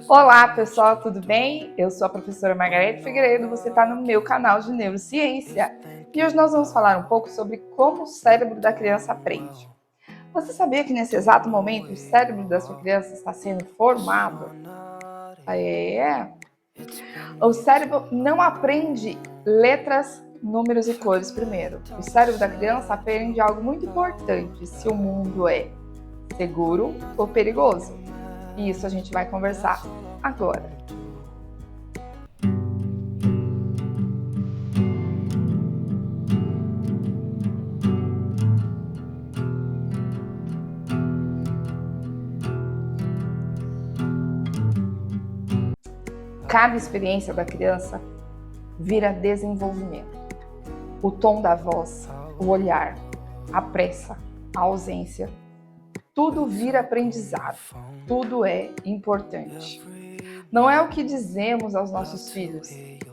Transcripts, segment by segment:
Olá pessoal, tudo bem? Eu sou a professora Margarete Figueiredo, você está no meu canal de Neurociência e hoje nós vamos falar um pouco sobre como o cérebro da criança aprende. Você sabia que nesse exato momento o cérebro da sua criança está sendo formado? O cérebro não aprende letras, números e cores primeiro. O cérebro da criança aprende algo muito importante, se o mundo é seguro ou perigoso. E isso a gente vai conversar agora. Cada experiência da criança vira desenvolvimento. O tom da voz, o olhar, a pressa, a ausência, tudo vira aprendizado, tudo é importante. Não é o que dizemos aos nossos filhos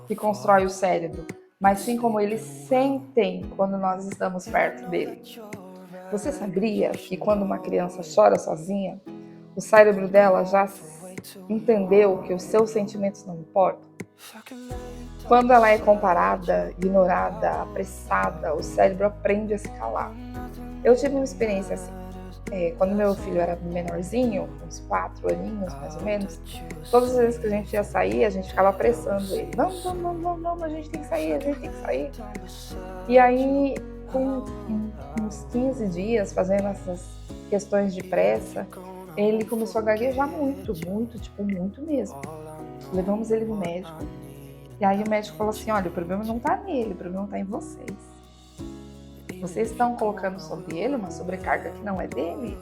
que constrói o cérebro, mas sim como eles sentem quando nós estamos perto deles. Você sabia que quando uma criança chora sozinha, o cérebro dela já entendeu que os seus sentimentos não importam? Quando ela é comparada, ignorada, apressada, o cérebro aprende a se calar. Eu tive uma experiência assim. Quando meu filho era menorzinho, uns 4 aninhos mais ou menos, todas as vezes que a gente ia sair, a gente ficava apressando ele. Vamos, a gente tem que sair. E aí, com uns 15 dias, fazendo essas questões de pressa, ele começou a gaguejar muito mesmo. Levamos ele no médico, e aí o médico falou assim, olha, o problema não tá nele, o problema tá em vocês. Vocês estão colocando sobre ele uma sobrecarga que não é dele.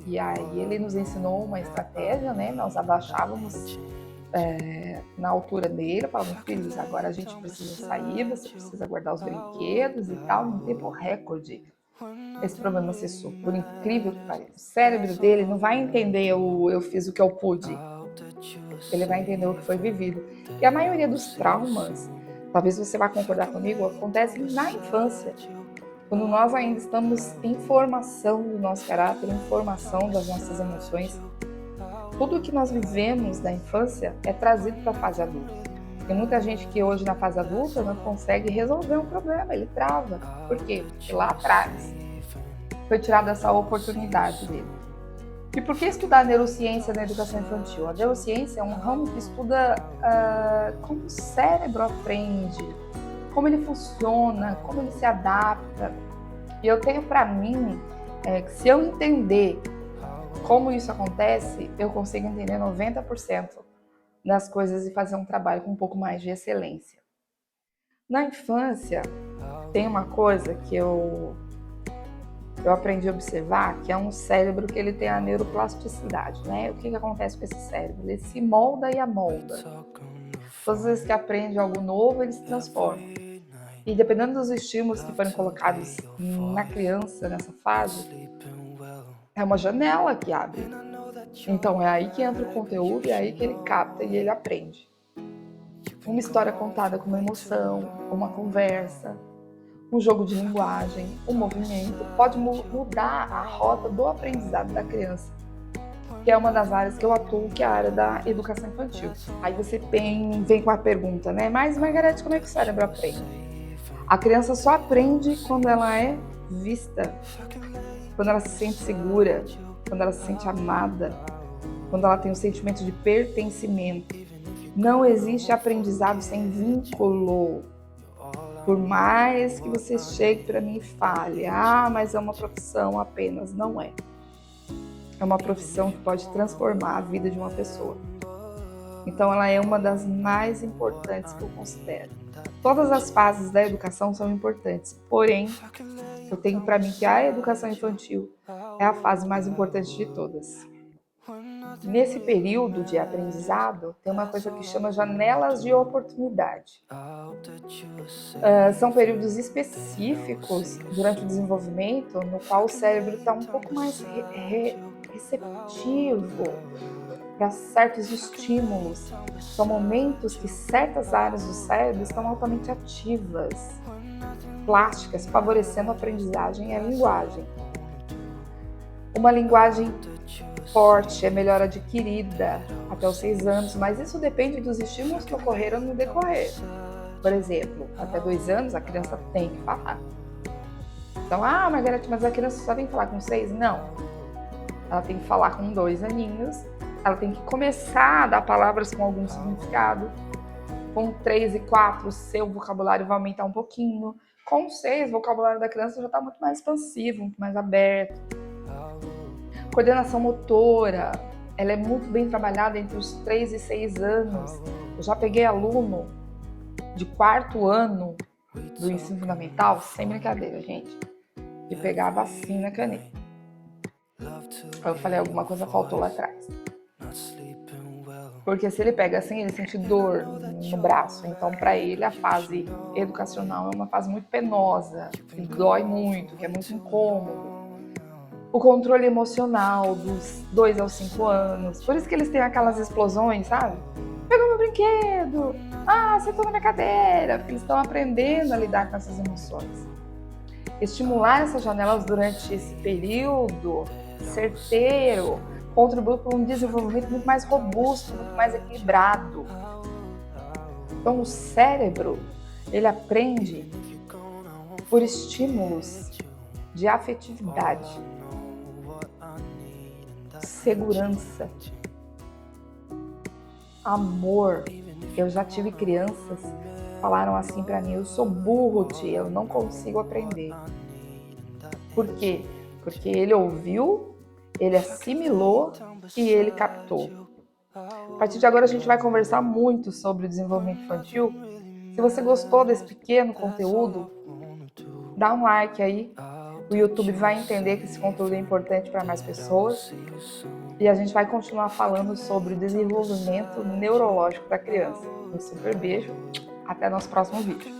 E aí ele nos ensinou uma estratégia, né? Nós abaixávamos na altura dele, falávamos, filhos, agora a gente precisa sair, você precisa guardar os brinquedos e tal, num tempo recorde. Esse problema cessou, por incrível que pareça. O cérebro dele não vai entender o eu fiz o que eu pude. Ele vai entender o que foi vivido. E a maioria dos traumas, talvez você vá concordar comigo, acontecem na infância. Quando nós ainda estamos em formação do nosso caráter, em formação das nossas emoções, tudo que nós vivemos na infância é trazido para a fase adulta. Tem muita gente que hoje na fase adulta não consegue resolver um problema, ele trava. Por quê? Porque lá atrás foi tirada essa oportunidade dele. E por que estudar neurociência na educação infantil? A neurociência é um ramo que estuda como o cérebro aprende, como ele funciona, como ele se adapta. E eu tenho para mim que se eu entender como isso acontece, eu consigo entender 90% das coisas e fazer um trabalho com um pouco mais de excelência. Na infância, tem uma coisa que eu aprendi a observar, que é um cérebro que ele tem a neuroplasticidade, né? O que acontece com esse cérebro? Ele se molda e amolda. Todas as vezes que aprende algo novo, ele se transforma. E dependendo dos estímulos que forem colocados na criança, nessa fase, é uma janela que abre. Então é aí que entra o conteúdo, é aí que ele capta e ele aprende. Uma história contada com uma emoção, uma conversa, um jogo de linguagem, um movimento, pode mudar a rota do aprendizado da criança, que é uma das áreas que eu atuo, que é a área da educação infantil. Aí você vem com a pergunta, né? Mas, Margarete, como é que o cérebro aprende? A criança só aprende quando ela é vista, quando ela se sente segura, quando ela se sente amada, quando ela tem o sentimento de pertencimento. Não existe aprendizado sem vínculo. Por mais que você chegue para mim e fale, mas é uma profissão apenas, não é. É uma profissão que pode transformar a vida de uma pessoa. Então ela é uma das mais importantes que eu considero. Todas as fases da educação são importantes, porém, eu tenho para mim que a educação infantil é a fase mais importante de todas. Nesse período de aprendizado, tem uma coisa que chama janelas de oportunidade. São períodos específicos durante o desenvolvimento no qual o cérebro está um pouco mais receptivo para certos estímulos. São momentos que certas áreas do cérebro estão altamente ativas, plásticas, favorecendo a aprendizagem e a linguagem. Uma linguagem forte, é melhor adquirida até os 6 anos, mas isso depende dos estímulos que ocorreram no decorrer. Por exemplo, até 2 anos a criança tem que falar. Então, Margarete, mas a criança só tem que falar com 6? Não. Ela tem que falar com 2 aninhos, ela tem que começar a dar palavras com algum significado. Com 3 e 4, seu vocabulário vai aumentar um pouquinho. Com 6, o vocabulário da criança já está muito mais expansivo, muito mais aberto. Coordenação motora, ela é muito bem trabalhada entre os 3 e 6 anos. Eu já peguei aluno de 4º ano do ensino fundamental, sem brincadeira, gente, e pegava assim na caneta. Eu falei, alguma coisa faltou lá atrás. Porque se ele pega assim, ele sente dor no braço. Então, para ele, a fase educacional é uma fase muito penosa, que dói muito, que é muito incômodo. O controle emocional dos 2 aos 5 anos. Por isso que eles têm aquelas explosões, sabe? Pegou meu brinquedo! Você toma minha cadeira! Porque eles estão aprendendo a lidar com essas emoções. Estimular essas janelas durante esse período certeiro contribui para um desenvolvimento muito mais robusto, muito mais equilibrado. Então, o cérebro, ele aprende por estímulos de afetividade, segurança, amor. Eu já tive crianças que falaram assim para mim, eu sou burro, tia, eu não consigo aprender. Por quê? Porque ele ouviu, ele assimilou e ele captou. A partir de agora a gente vai conversar muito sobre o desenvolvimento infantil. Se você gostou desse pequeno conteúdo, dá um like aí. O YouTube vai entender que esse conteúdo é importante para mais pessoas. E a gente vai continuar falando sobre o desenvolvimento neurológico da criança. Um super beijo, até nosso próximo vídeo.